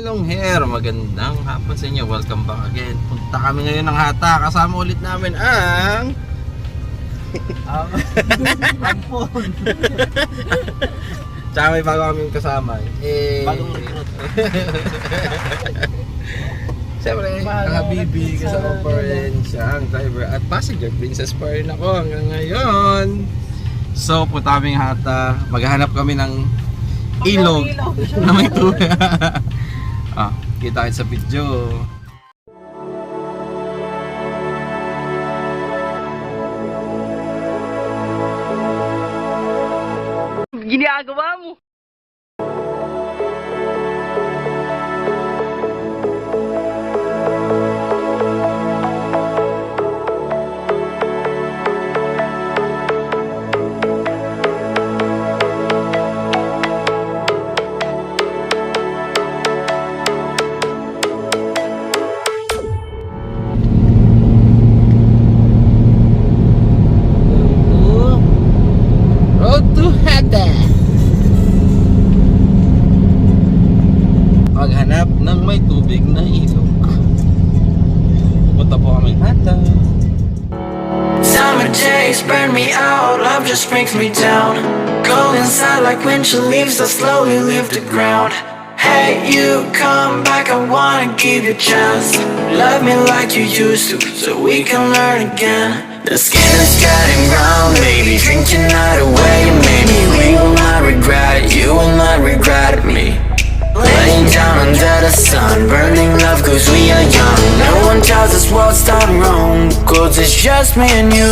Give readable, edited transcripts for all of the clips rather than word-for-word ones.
long hair, magandang hapon sa inyo. Welcome back again. Punta kami ngayon ng Hata. Kasama ulit namin ang Ampon. tsaka may bago kami kasama Bagong recruit. siyempre ang Habibi kasama pa rin siya ang driver at passenger. Princess pa rin ako hanggang ngayon. So punta kaming Hata. Maghahanap kami ng ilog na may tubig. Kita kayo sa video. Ginagawa mo? Road to Hata. Maghanap ng may tubig na ilog. Pupunta po kami Hata. Summer days burn me out, love just brings me down. Go inside like winter leaves that slowly leave the ground. Hey, you come back, I wanna give you a chance. Love me like you used to, so we can learn again. The skin is getting brown, baby, drink your night away. Maybe we will not regret it, you will not regret me. Laying down under the sun, burning love cause we are young. No one tells us what's done wrong, cause it's just me and you.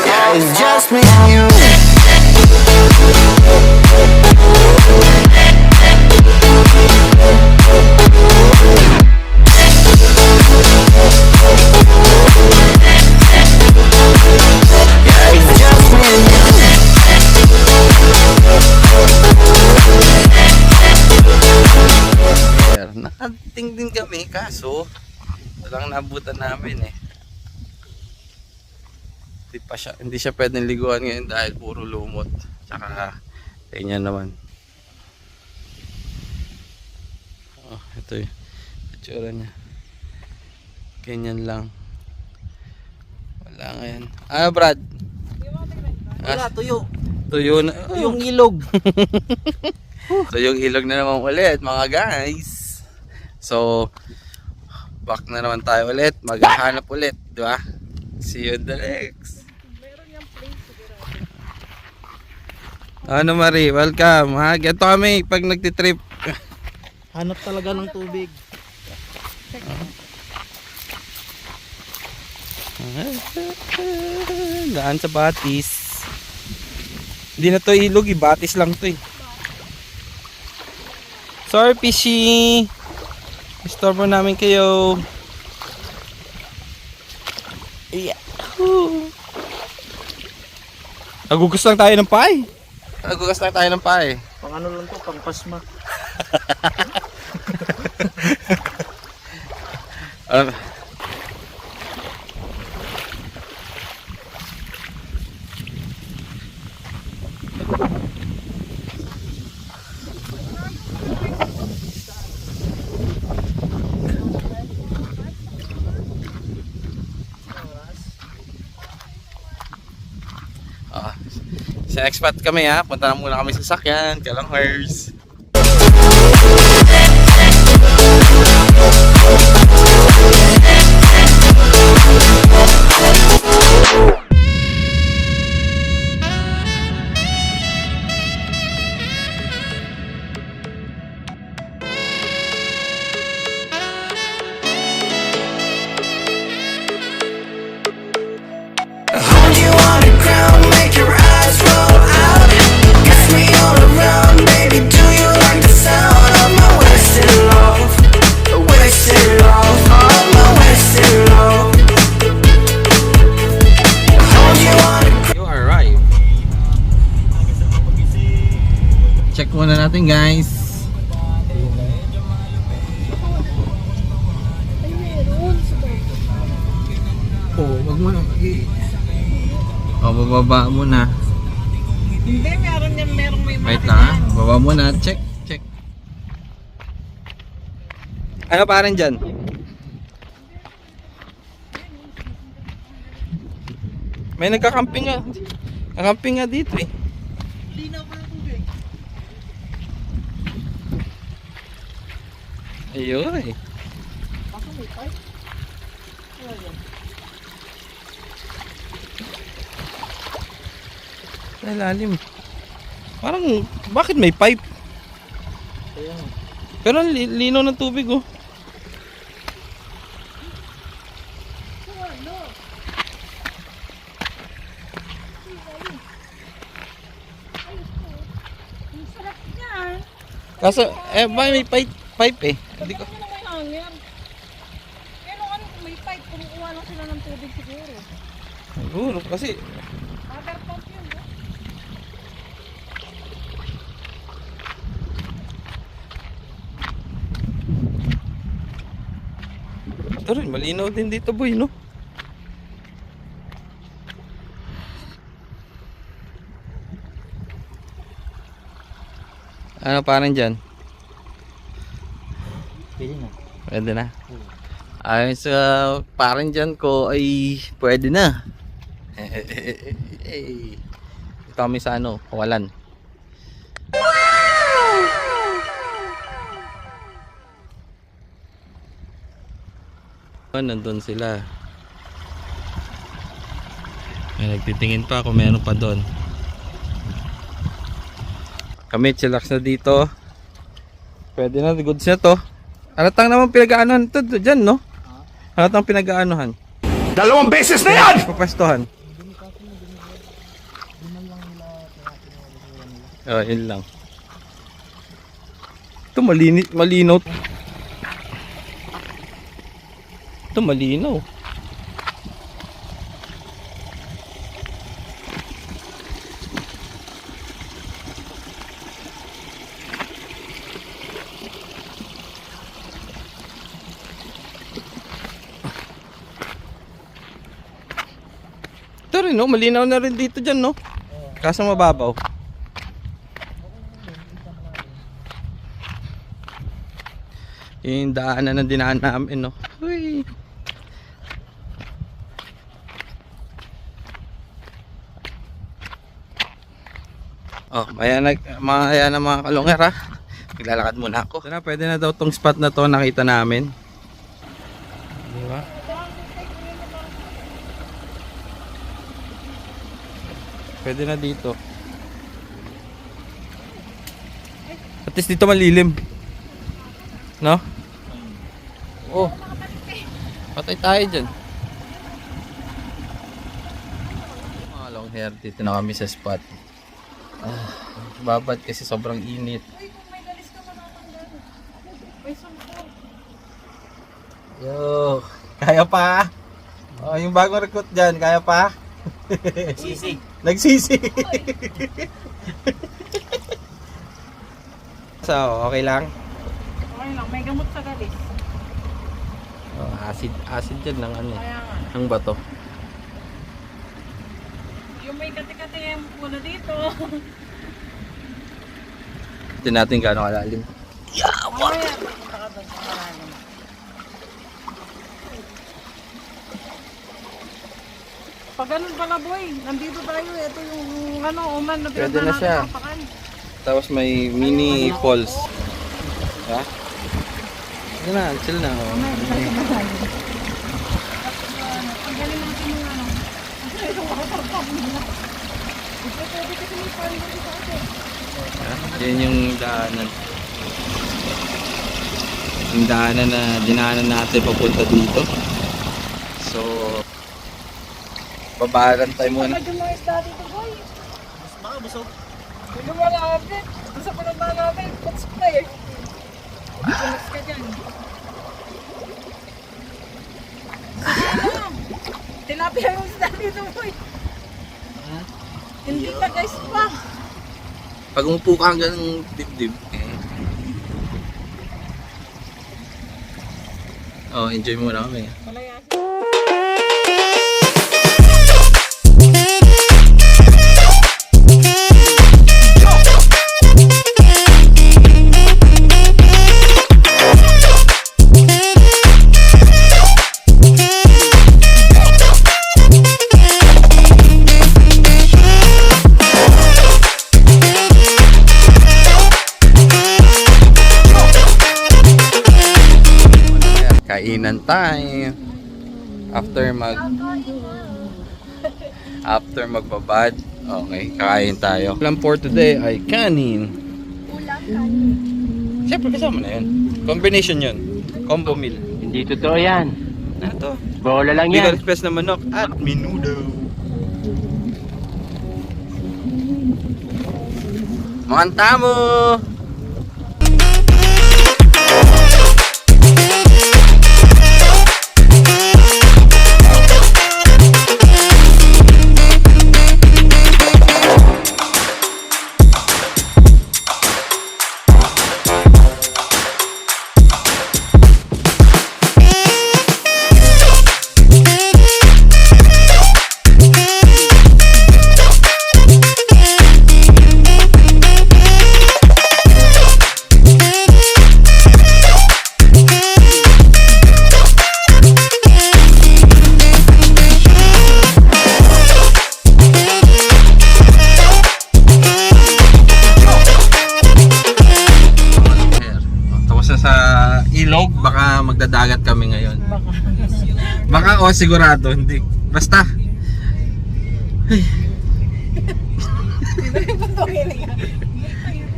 Yeah, it's just me and you. Nakating din kami kaso walang nabutan namin hindi siya pwedeng liguan ngayon dahil puro lumot. Tsaka ganyan naman. Ito yung itsura niya. Ganyan lang. Wala ngayon. Brad? Wala, tuyo. Tuyo na. Yung ilog. So yung ilog na naman ulit mga guys. So back na naman tayo ulit. Maghahanap ulit, di ba? See you in the next. Ano Marie, welcome. Ganito kami pag nagtitrip. Hanap talaga ng tubig. Daan sa Batis. Hindi na to ilog, Batis lang to Sorry Fishy. Istorbo namin kayo. Nagugas lang tayo ng pie. Pang ano lang to, pang pasma. Sa expat kami punta na muna kami sa sakyan, Kalanghers. Hold you on the ground, make your eyes roll out. Kiss me all around, baby, do you like the sound of my wasted love? Wasted love, of my wasted love. Hold you on the ground. You arrive. Check muna natin guys. bababa muna. Hindi, merong may Wait lang ha. Baba muna. Check. Check. Ano pa rin dyan? May nagkakamping nga. Nakamping nga dito eh. Ayun eh. Sa ilalim. Parang, bakit may pipe? Pero ang linaw ng tubig oh. Kaso, ba may pipe eh. Hindi ko. may hangin. Pero ano kung may pipe, kumukuha lang sila ng tubig siguro. Siguro, kasi Water pump yun, no? ito rin, malinaw din dito boy, no? Ano parang dyan? Pwede na. Ayun sa parang dyan ko ay pwede na. Ito kami sa ano, kawalan. Nandun sila. Ay, nagtitingin pa kung meron pa doon. Kami chillax na dito. Pwede na, goods na to. Halatang naman pinag-aanohan ito dyan, no? Halatang pinag-aanohan. 2 beses na yan! Papastohan. Oh, yun lang. Ito malinaw. Ito malinaw. Ito rin, no? Malinaw na rin dito dyan, no? Kaso mababaw. Yung daanan na dinaan namin, no? Uy. Oh, maya na mga kalungер ha. Maglalakad muna ako. Ito na, pwede na daw tong spot na to nakita namin. Di ba? Pwede na dito. At least dito malilim. No? Oh. Patay tayo dyan. Mga long hair, dito na kami sa spot. Babad kasi sobrang init. Yo, kaya pa. Oh, yung bagong recruit dyan, kaya pa. Sisi. Nagsisi. So, okay lang. Okay lang, may gamot sa galis. Oh, acid dyan ng ano, Kaya nga. ng bato. Yung may kati-kati muna dito. Ito natin gaano kalalim. Mamaya, nakadun sa malalim. Pag ganun pala boy, nandito tayo. Ito yung ano, uman na Pwede na siya. Papakan. Tapos may mini falls. Ha? Ito na, chill na. Oh. Ang galing natin yung ano. Ito water pump nila. Ito pwede kasi may parang dito sa atin. Yan yung daanan. Yung daanan na dinaanan natin papunta dito. So, babaran tayo muna. Pag yung mga isda dito boy. Baka busog. Yung wala update. Doon sa pinunta namin. Puts ka eh. Puts ka dyan. Ano? Tilapia yung isda dito boy. Hindi ka guys pa. Pag umupo ka hanggang dibdib. Oh, enjoy muna kami. Wala yan. Kainan time. After magbabad. Okay, kakain tayo. Plan for today ay kanin. Siyempre kasama na yun. Combination yun. Combo meal. Hindi totoo yan. Ano to? Bola lang Bigger yan. express na manok at menudo. Mga tamo! Tapos na sa ilog, baka magdadagat kami ngayon. Baka o sigurado, hindi. Basta.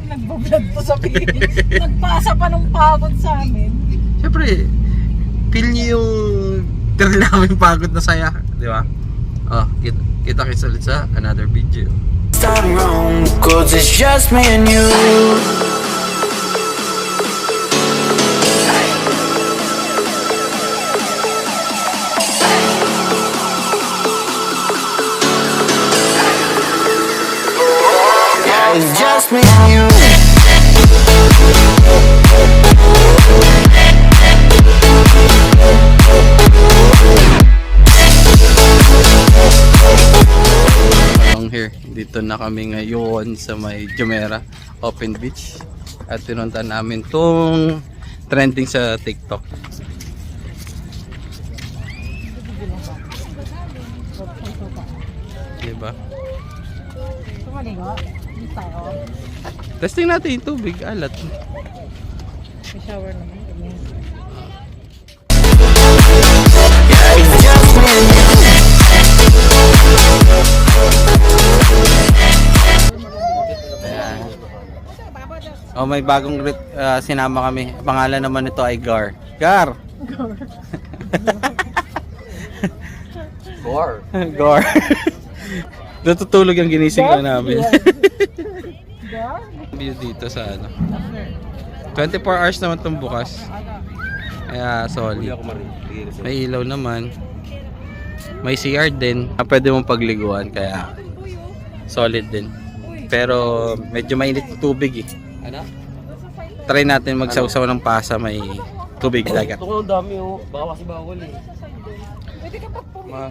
Nagbablog to sa piling. Nagpasa pa ng pagod sa amin. Siyempre, feel niyo yung thrill namin pagod na saya, di ba? Oh, kita-kits ulit sa another video. Starting wrong, 'cause it's just me and you. Yeah, it's just me and you. Long here, dito na kami ngayon sa may Jumeirah Open Beach at pinunta namin tong trending sa TikTok. Diba? Tumaligo. Hindi tayo. Testing natin yung tubig, alat. May shower naman. Yeah, it's just me and you. Ayan. Oh, may bagong sinama kami. Pangalan naman nito ay Gar. Gar! Gore. Gar. Natutulog ang ginising na namin. View dito sa ano. 24 hours naman itong bukas. Kaya solid. May ilaw naman. May CR din. Pwede mong pagliguan kaya solid din. Pero medyo mainit yung tubig eh. Ano? Try natin magsawsaw ng pasa may tubig dagat. Ito ko ang dami oh. Baka kasi bawal eh. Pwede ka pa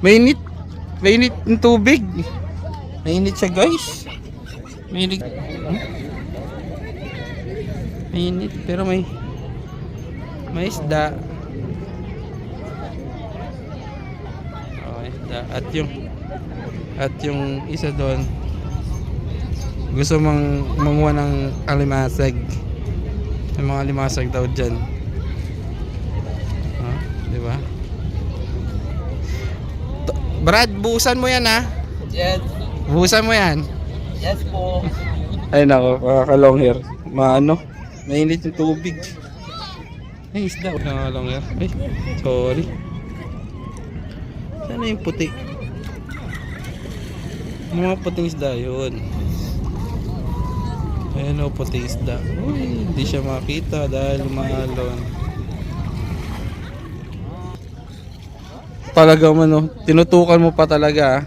Mainit. Mainit yung tubig. Mainit siya guys. Mainit. Mainit pero may isda. Oh, may isda. At yung isa doon gusto manguha ng alimasag. May mga alimasag daw dyan. Oh, di ba? Brad, buhusan mo yan ha. Yes. Buhusan mo yan. Yes po. Ay nako, long hair. Maano? Mainit yung tubig. Ay, isda. Long hair. Ay, sorry. Sana yung puti? Yung mga puting isda yun. Ayan o, puting isda. Uy, hindi siya makita dahil umalon. Talaga man o, tinutukan mo pa talaga.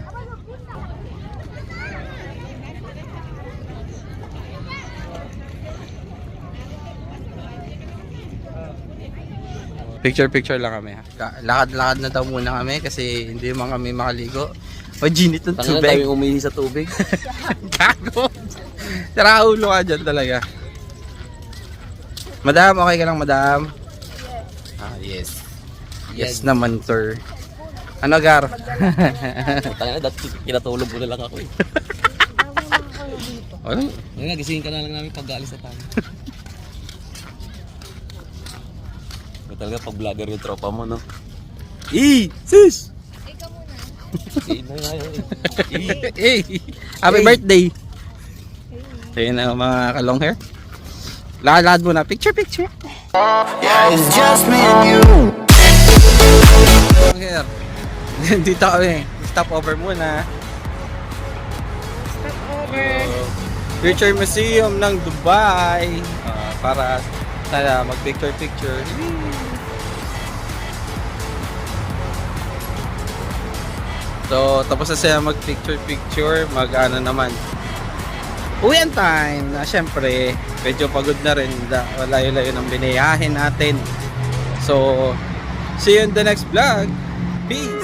Picture lang kami ha. Lakad-lakad na daw muna kami kasi hindi man kami makaligo. O ginit ng Tangina tubig. tayo umihi sa tubig. Gago. Tara ulo ka dyan talaga. Madam, okay ka lang madam? Ah, yes. Yes naman sir. Ano Gar? Tangina, dati kinatulog ko na lang ako eh. Ano? Ngayon nga, gisingin ka na lang namin pag-aalis na tayo. talaga pag vlogger yung tropa mo, no? Sis! Ikaw muna. Happy birthday! So yun ang mga kalong hair. Lakad muna. Picture. Yeah, it's just me and you. Long hair. Dito kami. Stop over muna. Stop over. Future Museum ng Dubai. Para sana mag-picture. So, tapos na siya mag-picture, mag-ano naman. Uwian time na syempre, medyo pagod na rin. Layo-layo ng biniyahin natin. So, see you in the next vlog. Peace!